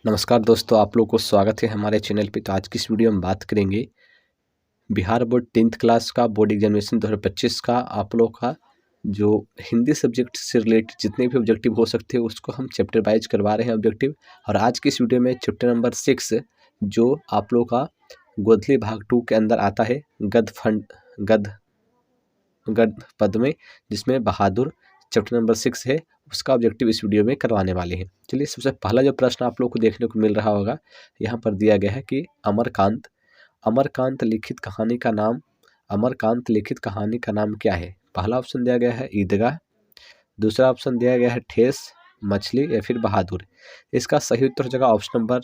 नमस्कार दोस्तों, आप लोग को स्वागत है हमारे चैनल पे। तो आज की इस वीडियो में बात करेंगे बिहार बोर्ड 10th क्लास का बोर्ड एग्जामिनेशन 2025 का आप लोग का जो हिंदी सब्जेक्ट से रिलेटेड जितने भी ऑब्जेक्टिव हो सकते हैं उसको हम चैप्टर वाइज करवा रहे हैं ऑब्जेक्टिव। और आज की इस वीडियो में चैप्टर नंबर 6 जो आप लोग का गोधली भाग 2 के अंदर आता है गद पद में, जिसमें बहादुर चैप्टर नंबर 6 है, उसका ऑब्जेक्टिव इस वीडियो में करवाने वाले हैं। चलिए, सबसे पहला जो प्रश्न आप लोग को देखने को मिल रहा होगा, यहाँ पर दिया गया है कि अमरकांत अमरकांत लिखित कहानी का नाम अमरकांत लिखित कहानी का नाम क्या है। पहला ऑप्शन दिया गया है ईदगाह, दूसरा ऑप्शन दिया गया है ठेस, मछली या फिर बहादुर। इसका सही उत्तर हो जाएगा ऑप्शन नंबर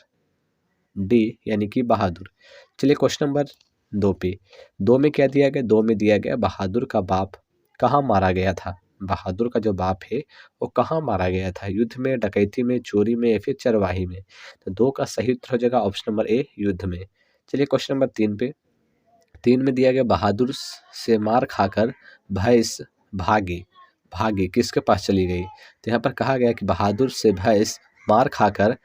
डी यानी कि बहादुर। चलिए क्वेश्चन नंबर 2 पे, 2 में क्या दिया गया, 2 में दिया गया बहादुर का बाप कहाँ मारा गया था। बहादुर का जो बाप है वो कहाँ मारा गया था, युद्ध में, डकैती में, चोरी में या फिर चरवाही में। तो 2 का सही उत्तर हो जाएगा ऑप्शन नंबर ए, युद्ध में। चलिए क्वेश्चन नंबर 3 पे, 3 में दिया गया बहादुर से मार खाकर भैंस भागी भागी किसके पास चली गई। तो यहाँ पर कहा गया कि बहादुर से भैंस मार खाकर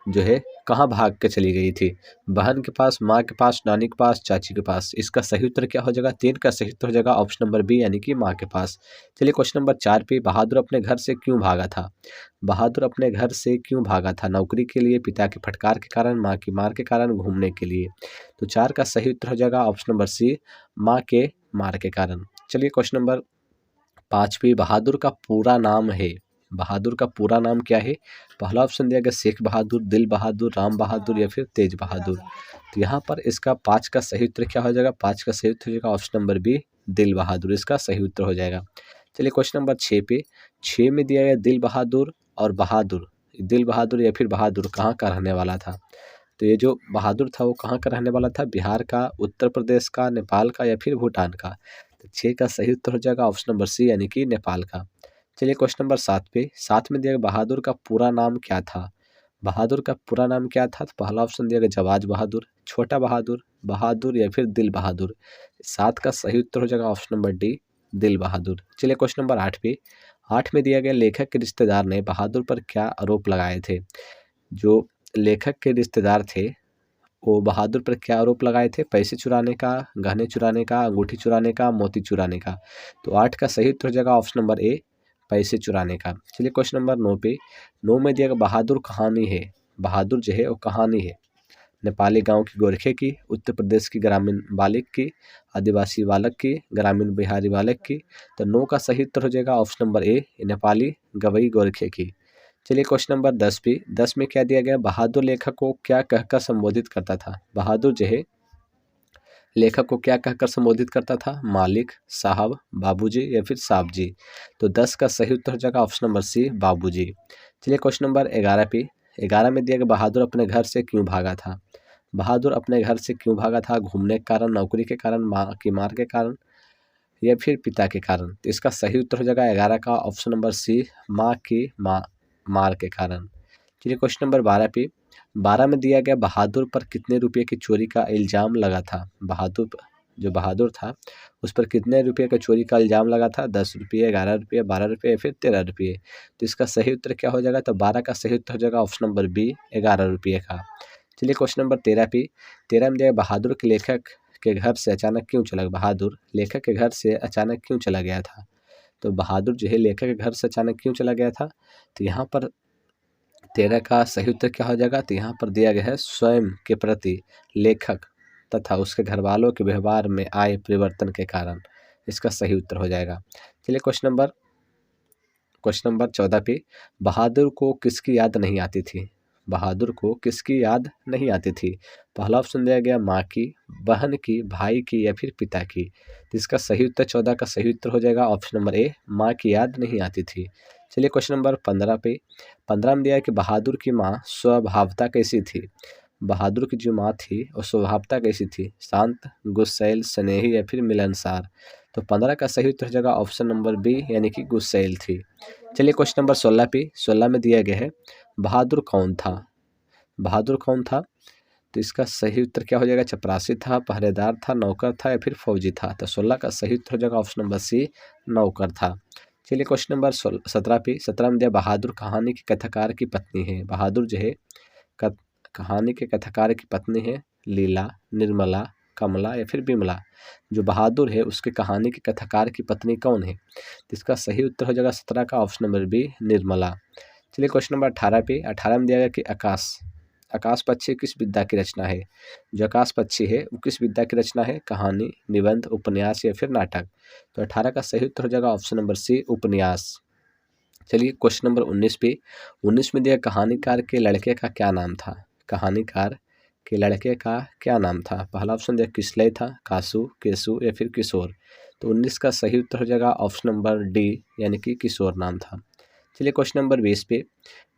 जो है कहाँ भाग के चली गई थी, बहन के पास, माँ के पास, नानी के पास, चाची के पास। इसका सही उत्तर क्या हो जाएगा, 3 का सही उत्तर हो जाएगा ऑप्शन नंबर बी यानी कि माँ के पास। चलिए क्वेश्चन नंबर 4 पे, बहादुर अपने घर से क्यों भागा था। बहादुर अपने घर से क्यों भागा था, नौकरी के लिए, पिता के फटकार के कारण, माँ की मार के कारण, घूमने के लिए। तो 4 का सही उत्तर हो जाएगा ऑप्शन नंबर सी, माँ के मार के कारण। चलिए क्वेश्चन नंबर 5 पे, बहादुर का पूरा नाम है, बहादुर का पूरा नाम क्या है। पहला ऑप्शन दिया गया शेख बहादुर, दिल बहादुर, राम बहादुर या फिर तेज बहादुर। तो यहाँ पर इसका 5 का सही उत्तर क्या हो जाएगा, 5 का सही उत्तर हो जाएगा ऑप्शन नंबर बी, दिल बहादुर। इसका सही उत्तर हो जाएगा। चलिए क्वेश्चन नंबर 6 पे, 6 में दिया गया दिल बहादुर और बहादुर, दिल बहादुर या फिर बहादुर कहाँ का रहने वाला था। तो ये जो बहादुर था वो कहाँ का रहने वाला था, बिहार का, उत्तर प्रदेश का, नेपाल का या फिर भूटान का। तो 6 का सही उत्तर हो जाएगा ऑप्शन नंबर सी यानी कि नेपाल का। चलिए क्वेश्चन नंबर 7 पे, 7 में दिया गया बहादुर का पूरा नाम क्या था। बहादुर का पूरा नाम क्या था। तो पहला ऑप्शन दिया गया जवाज बहादुर, छोटा बहादुर, बहादुर या फिर दिल बहादुर। 7 का सही उत्तर हो जाएगा ऑप्शन नंबर डी, दिल बहादुर। चलिए क्वेश्चन नंबर 8 पे, 8 में दिया गया लेखक के रिश्तेदार ने बहादुर पर क्या आरोप लगाए थे। जो लेखक के रिश्तेदार थे वो बहादुर पर क्या आरोप लगाए थे, पैसे चुराने का, गहने चुराने का, अंगूठी चुराने का, मोती चुराने का। तो 8 का सही उत्तर हो जाएगा ऑप्शन नंबर ए, पैसे चुराने का। चलिए क्वेश्चन नंबर 9 पे, 9 में दिया गया बहादुर कहानी है, बहादुर जो है वो कहानी है, नेपाली गांव की गोरखे की, उत्तर प्रदेश की ग्रामीण बालिक की, आदिवासी बालक की, ग्रामीण बिहारी बालक की। तो 9 का सही उत्तर हो जाएगा ऑप्शन नंबर ए, नेपाली गवई गोरखे की। चलिए क्वेश्चन नंबर 10 पे, 10 में क्या दिया गया, बहादुर लेखक को क्या कहकर संबोधित करता था। बहादुर जो है लेखक को क्या कहकर संबोधित करता था, मालिक, साहब, बाबूजी या फिर साहब जी। तो 10 का सही उत्तर हो जाएगा ऑप्शन नंबर सी, बाबूजी। चलिए क्वेश्चन नंबर 11 पे, 11 में दिया गया बहादुर अपने घर से क्यों भागा था। बहादुर अपने घर से क्यों भागा था, घूमने के कारण, नौकरी के कारण, माँ की मार के कारण या फिर पिता के कारण। तो इसका सही उत्तर हो जाएगा 11 का ऑप्शन नंबर सी, माँ की मार के कारण। चलिए क्वेश्चन नंबर 12 पे, 12 में दिया गया बहादुर पर कितने रुपए की चोरी का इल्ज़ाम लगा था। जो बहादुर था उस पर कितने रुपए का चोरी का इल्ज़ाम लगा था, 10 रुपये, 11 रुपये, 12 रुपये या फिर 13 रुपये। तो इसका सही उत्तर क्या हो जाएगा, तो 12 का सही उत्तर हो जाएगा ऑप्शन नंबर बी, 11 रुपये का। चलिए क्वेश्चन नंबर 13 पे, 13 में दिया बहादुर के लेखक के घर से अचानक क्यों चला, बहादुर लेखक के घर से अचानक क्यों चला गया था। तो बहादुर जो है लेखक के घर से अचानक क्यों चला गया था। तो यहाँ पर 13 का सही उत्तर क्या हो जाएगा, तो यहाँ पर दिया गया है स्वयं के प्रति लेखक तथा उसके घर वालों के व्यवहार में आए परिवर्तन के कारण। इसका सही उत्तर हो जाएगा। चलिए क्वेश्चन नंबर 14 पे, बहादुर को किसकी याद नहीं आती थी। बहादुर को किसकी याद नहीं आती थी। पहला ऑप्शन दिया गया माँ की, बहन की, भाई की या फिर पिता की। तो इसका सही उत्तर 14 का सही उत्तर हो जाएगा ऑप्शन नंबर ए, माँ की याद नहीं आती थी। चलिए क्वेश्चन नंबर 15 पे, 15 में दिया है कि बहादुर की माँ स्वभावता कैसी थी। बहादुर की जो माँ थी वो स्वभावता कैसी थी, शांत, गुस्सैल, स्नेही या फिर मिलनसार। तो 15 का सही उत्तर हो जाएगा ऑप्शन नंबर बी यानी कि गुस्सैल थी। चलिए क्वेश्चन नंबर 16 पे, 16 में दिया गया है बहादुर कौन था। बहादुर कौन था। तो इसका सही उत्तर क्या हो जाएगा, चपरासी था, पहरेदार था, नौकर था या फिर फौजी था। तो 16 का सही उत्तर हो जाएगा ऑप्शन नंबर सी, नौकर था। चलिए क्वेश्चन नंबर 17 पे, 17 में दिया बहादुर कहानी के कथाकार की पत्नी है। बहादुर जो है कहानी के कथाकार की पत्नी है लीला, निर्मला, कमला या फिर बिमला। जो बहादुर है उसके कहानी के कथाकार की पत्नी कौन है? तो इसका सही उत्तर हो जाएगा 17 का ऑप्शन नंबर बी, निर्मला। चलिए क्वेश्चन नंबर 18 पे। 18 में दिया गया कि आकाश पक्षी किस विद्या की रचना है? जो आकाश पक्षी है वो किस विद्या की रचना है? कहानी, निबंध, उपन्यास या फिर नाटक। तो 18 का सही उत्तर हो जाएगा ऑप्शन नंबर सी, उपन्यास। चलिए क्वेश्चन नंबर 19 पे। 19 में दिया कहानीकार के लड़के का क्या नाम था? कहानीकार के लड़के का क्या नाम था? पहला ऑप्शन दिया किसलय था, कासू, केसु या फिर किशोर। तो 19 का सही उत्तर हो जाएगा ऑप्शन नंबर डी, यानी कि किशोर नाम था। चलिए क्वेश्चन नंबर 20 पे।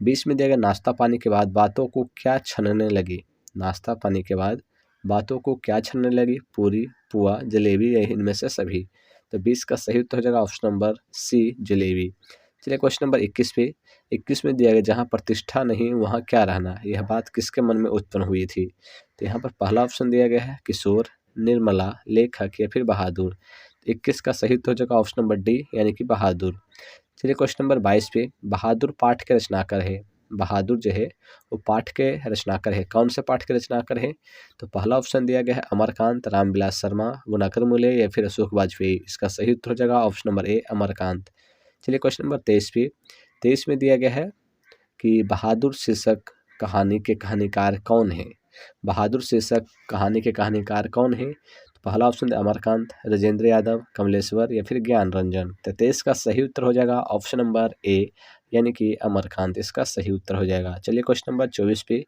20 में दिया गया नाश्ता पानी के बाद बातों को क्या छनने लगी? नाश्ता पानी के बाद बातों को क्या छनने लगी? पूरी, पुआ, जलेबी या इनमें से सभी। तो 20 का सही उत्तर हो जाएगा ऑप्शन नंबर सी, जलेबी। चलिए क्वेश्चन नंबर 21 पे। 21 में दिया गया जहाँ प्रतिष्ठा नहीं वहाँ क्या रहना? यह बात किसके मन में उत्पन्न हुई थी? तो यहाँ पर पहला ऑप्शन दिया गया है किशोर, निर्मला, लेखक या फिर बहादुर। 21 का सही उत्तर हो जाएगा ऑप्शन नंबर डी, यानी कि बहादुर। चलिए क्वेश्चन नंबर 22 पे। बहादुर पाठ के रचनाकार है। बहादुर जो है वो पाठ के रचनाकार है। कौन से पाठ के रचनाकार है? तो पहला ऑप्शन दिया गया है अमरकांत, रामविलास शर्मा, गुणाकर मूले या फिर अशोक वाजपेयी। इसका सही उत्तर हो जाएगा ऑप्शन नंबर ए, अमरकांत। चलिए क्वेश्चन नंबर 23 पे। 23 में दिया गया है कि बहादुर शीर्षक कहानी के कहानीकार कौन है? बहादुर शीर्षक कहानी के कहानीकार कौन है? तो पहला ऑप्शन है अमरकांत, राजेंद्र यादव, कमलेश्वर या फिर ज्ञान रंजन। तो 23 का सही उत्तर हो जाएगा ऑप्शन नंबर ए, यानी कि अमरकांत इसका सही उत्तर हो जाएगा। चलिए क्वेश्चन नंबर 24 पे।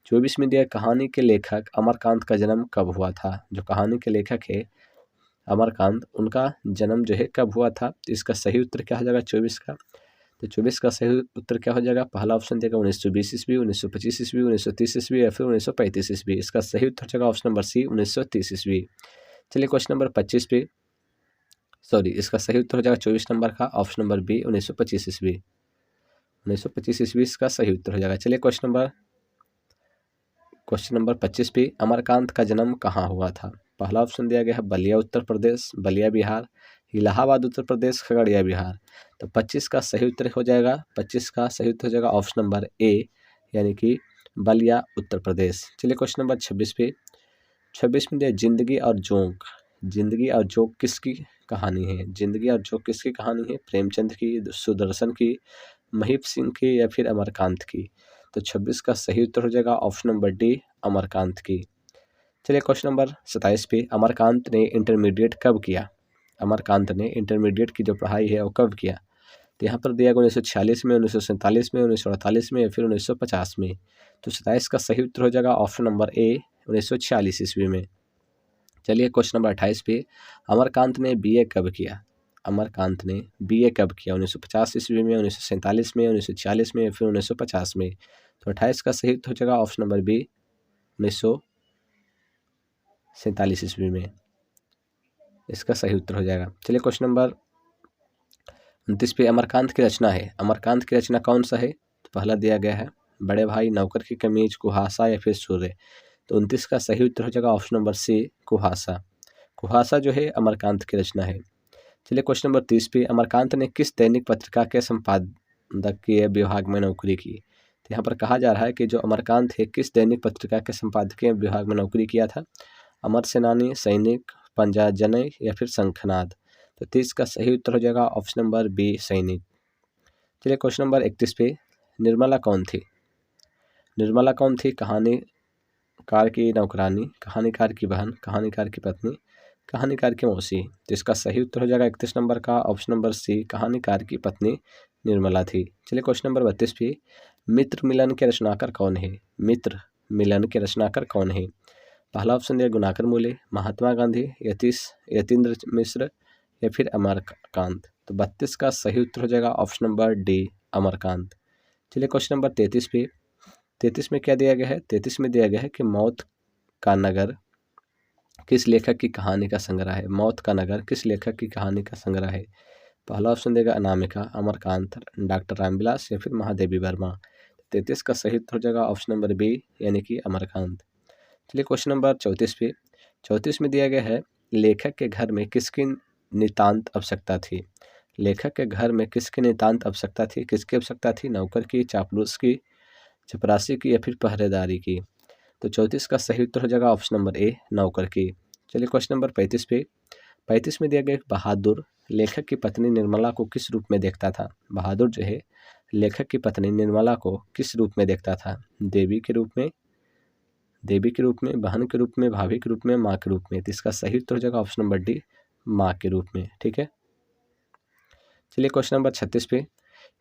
24 में दिया कहानी के लेखक अमरकांत का जन्म कब हुआ था? जो कहानी के लेखक है अमरकांत, उनका जन्म जो है कब हुआ था? तो इसका सही उत्तर क्या हो जाएगा 24 का? तो 24 का सही उत्तर क्या हो जाएगा? पहला ऑप्शन देगा 1920 ईस्वी, 1925 ईस्वी, 1930 ईस्वी या फिर 1935 ईस्वी। इसका सही उत्तर हो जाएगा ऑप्शन नंबर सी, 1930 ईस्वी। चलिए क्वेश्चन नंबर 25 पे। इसका सही उत्तर हो जाएगा 24 नंबर का ऑप्शन नंबर बी, 1925 ईस्वी। 1925 ईस्वी इसका सही उत्तर हो जाएगा। चलिए क्वेश्चन नंबर 25 पे। अमरकांत का जन्म कहाँ हुआ था? पहला ऑप्शन दिया गया है बलिया उत्तर प्रदेश, बलिया बिहार, इलाहाबाद उत्तर प्रदेश, खगड़िया बिहार। तो 25 का सही उत्तर हो जाएगा, 25 का सही उत्तर हो जाएगा ऑप्शन नंबर ए, यानी कि बलिया उत्तर प्रदेश। चलिए क्वेश्चन नंबर 26 पे। 26 में दिया जिंदगी और जोंक। जिंदगी और जोंक किसकी कहानी है? जिंदगी और जोंक किसकी कहानी है? प्रेमचंद की, सुदर्शन की, महीप सिंह की या फिर अमरकांत की। तो 26 का सही उत्तर हो जाएगा ऑप्शन नंबर डी, अमरकांत की। चलिए क्वेश्चन नंबर 27 पे। अमरकांत ने इंटरमीडिएट कब किया? अमरकांत ने इंटरमीडिएट की जो पढ़ाई है वो कब किया? तो यहाँ पर दिया गया 1946 में, 1947 में, 1948 में या फिर 1950 में। तो 27 का सही उत्तर हो जाएगा ऑप्शन नंबर ए, 1946 ईस्वी में। चलिए क्वेश्चन नंबर 28 पे। अमरकांत ने बीए कब किया? अमरकांत ने बीए कब किया? 1950 ईस्वी में, 1947 में, 1946 में या फिर 1950 में। तो 28 का सही उत्तर हो जाएगा ऑप्शन नंबर बी, 1947 ईस्वी में इसका सही उत्तर हो जाएगा। चलिए क्वेश्चन नंबर 29 पे। अमरकांत की रचना है। अमरकांत की रचना कौन सा है? तो पहला दिया गया है बड़े भाई, नौकर की कमीज, कुहासा या फिर सूर्य। तो 29 का सही उत्तर हो जाएगा ऑप्शन नंबर सी, कुहासा। कुहासा जो है अमरकांत की रचना है। चलिए क्वेश्चन नंबर 30 पे। अमरकांत ने किस दैनिक पत्रिका के संपादकीय विभाग में नौकरी की? तो यहाँ पर कहा जा रहा है कि जो अमरकांत है किस दैनिक पत्रिका के संपादकीय विभाग में नौकरी किया था? अमर सेनानी, सैनिक, पंजाजनय या फिर शंखनाद। तो 30 का सही उत्तर हो जाएगा ऑप्शन नंबर बी, सैनिक। चलिए क्वेश्चन नंबर 31 पे। निर्मला कौन थी? निर्मला कौन थी? कहानीकार की नौकरानी, कहानीकार की बहन, कहानीकार की पत्नी, कहानीकार की मौसी। तो इसका सही उत्तर हो जाएगा 31 नंबर का ऑप्शन नंबर सी, कहानीकार की पत्नी निर्मला थी। चलिए क्वेश्चन नंबर 32 पे। मित्र मिलन के रचनाकार कौन है? मित्र मिलन के रचनाकार कौन है? पहला ऑप्शन दिया गुणाकर मूले, महात्मा गांधी, यतीन्द्र मिश्र या फिर अमरकांत। तो 32 का सही उत्तर हो जाएगा ऑप्शन नंबर डी, अमरकांत। चलिए क्वेश्चन नंबर 33 पे। 33 में क्या दिया गया है? 33 में दिया गया है कि मौत का नगर किस लेखक की कहानी का संग्रह है? मौत का नगर किस लेखक की कहानी का संग्रह है? पहला ऑप्शन देगा अनामिका, अमरकांत, डॉक्टर रामविलास या फिर महादेवी वर्मा। 33 का सही उत्तर हो जाएगा ऑप्शन नंबर बी, यानी कि अमरकांत। चलिए क्वेश्चन नंबर 34 पे। 34 में दिया गया है लेखक के घर में किसकी नितांत आवश्यकता थी? लेखक के घर में किसकी नितांत आवश्यकता थी? किसकी आवश्यकता थी? नौकर की, चापलूस की, चपरासी की या फिर पहरेदारी की। तो 34 का सही उत्तर हो जाएगा ऑप्शन नंबर ए, नौकर की। चलिए क्वेश्चन नंबर 35 पे। 35 में दिया गया बहादुर लेखक की पत्नी निर्मला को किस रूप में देखता था। बहादुर जो है लेखक की पत्नी निर्मला को किस रूप में देखता था। देवी के रूप में, बहन के रूप में, भाभी के रूप में, माँ के रूप में। तो इसका सही उत्तर हो जाएगा ऑप्शन नंबर डी, माँ के रूप में। ठीक है, चलिए क्वेश्चन नंबर 36 पे।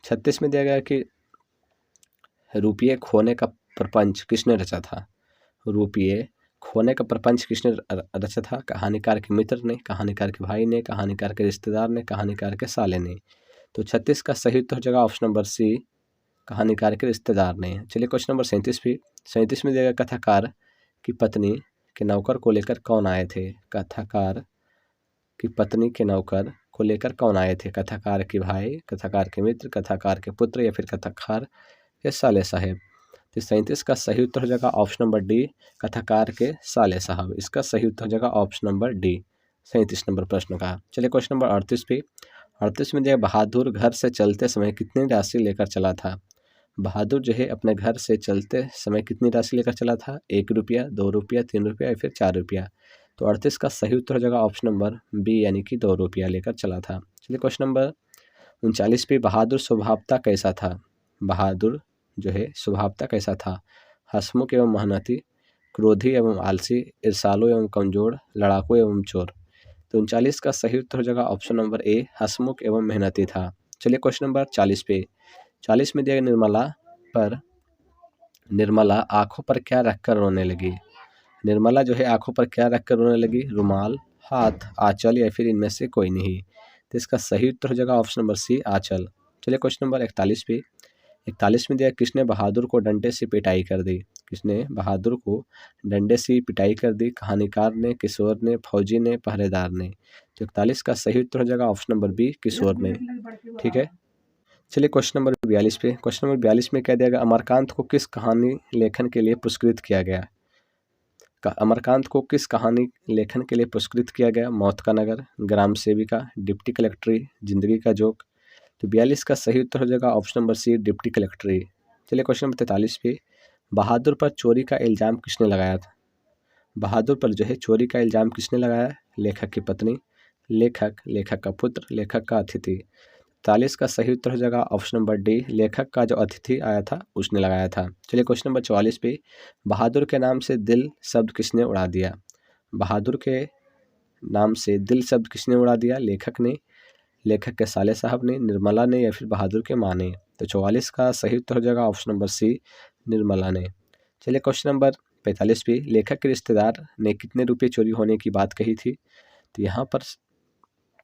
36 में दिया गया कि रुपये खोने का प्रपंच किसने रचा था। रुपये खोने का प्रपंच किसने रचा था। कहानीकार के मित्र ने, कहानीकार के भाई ने, कहानीकार के रिश्तेदार ने, कहानीकार के साले ने। तो 36 का सही उत्तर हो जाएगा ऑप्शन नंबर सी, कहानीकार के रिश्तेदार ने। चलिए क्वेश्चन नंबर 37 पे। 37 में दिया गया कथाकार की पत्नी के नौकर को लेकर कौन आए थे। कथाकार की पत्नी के नौकर को लेकर कौन आए थे। कथाकार के भाई, कथाकार के मित्र, कथाकार के पुत्र या फिर कथाकार के साले साहेब। तो 37 का सही उत्तर हो जाएगा ऑप्शन नंबर डी, कथाकार के साले साहब। इसका सही उत्तर हो जाएगा ऑप्शन नंबर डी, 37 नंबर प्रश्न का। चलिए क्वेश्चन नंबर 38 पे। 38 में दिया बहादुर घर से चलते समय कितनी राशि लेकर चला था। बहादुर जो है अपने घर से चलते समय कितनी राशि लेकर चला था। 1 रुपया, 2 रुपया, 3 रुपया या फिर 4 रुपया। तो 38 का सही उत्तर हो जाएगा ऑप्शन नंबर बी, यानी कि 2 रुपया लेकर चला था। चलिए क्वेश्चन नंबर 39 पे। बहादुर स्वभावतः कैसा था। बहादुर जो है स्वभावतः कैसा था। हंसमुख एवं मेहनती, क्रोधी एवं आलसी, ईर्ष्यालु एवं कमजोर, लड़ाकू एवं चोर। तो 39 का सही उत्तर हो जाएगा ऑप्शन नंबर ए, हंसमुख एवं मेहनती था। चलिए क्वेश्चन नंबर 40 पे। 40 में दिया गया निर्मला आंखों पर क्या रखकर रोने लगी। निर्मला जो है आंखों पर क्या रखकर रोने लगी। रुमाल, हाथ, आंचल या फिर इनमें से कोई नहीं। तो इसका सही उत्तर हो जाएगा ऑप्शन नंबर सी, आंचल। चलिए क्वेश्चन नंबर 41 पे। 41 में दिया किसने बहादुर को डंडे से पिटाई कर दी। किसने बहादुर को डंडे से पिटाई कर दी। कहानीकार ने, किशोर ने, फौजी ने, पहरेदार ने। तो 41 का सही उत्तर हो जाएगा ऑप्शन नंबर बी, किशोर ने। ठीक है, चलिए क्वेश्चन नंबर 42 पे। क्वेश्चन नंबर 42 में क्या दिया गया। अमरकांत को किस कहानी लेखन के लिए पुरस्कृत किया गया। अमरकांत को किस कहानी लेखन के लिए पुरस्कृत किया गया। मौत का नगर, ग्राम सेविका, डिप्टी कलेक्ट्री, जिंदगी का जोक। तो 42 का सही उत्तर हो जाएगा ऑप्शन नंबर सी, डिप्टी कलेक्ट्री। चलिए क्वेश्चन नंबर 43 पे। बहादुर पर चोरी का इल्ज़ाम किसने लगाया था। बहादुर पर जो है चोरी का इल्ज़ाम किसने लगाया। लेखक की पत्नी, लेखक, लेखक का पुत्र, लेखक का अतिथि। 43 का सही उत्तर हो जाएगा ऑप्शन नंबर डी, लेखक का जो अतिथि आया था उसने लगाया था। चलिए क्वेश्चन नंबर 44 पे। बहादुर के नाम से दिल शब्द किसने उड़ा दिया। बहादुर के नाम से दिल शब्द किसने उड़ा दिया। लेखक ने, लेखक के साले साहब ने, निर्मला ने या फिर बहादुर के माँ ने। तो 44 का सही उत्तर हो जाएगा ऑप्शन नंबर सी, निर्मला ने। चलिए क्वेश्चन नंबर 45 पे। लेखक के रिश्तेदार ने कितने रुपये चोरी होने की बात कही थी। तो यहाँ पर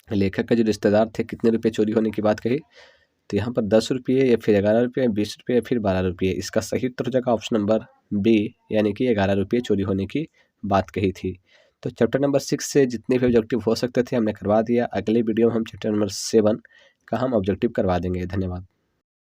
लेखक के जो रिश्तेदार थे कितने रुपये चोरी होने की बात कही। तो यहाँ पर 10 रुपये या फिर 11 रुपये, 20 रुपये या फिर 12 रुपये। इसका सही उत्तर हो जाएगा ऑप्शन नंबर बी, यानी कि 11 रुपये चोरी होने की बात कही थी। तो चैप्टर नंबर 6 से जितने भी ऑब्जेक्टिव हो सकते थे हमने करवा दिया। अगले वीडियो में हम चैप्टर नंबर 7 का हम ऑब्जेक्टिव करवा देंगे। धन्यवाद।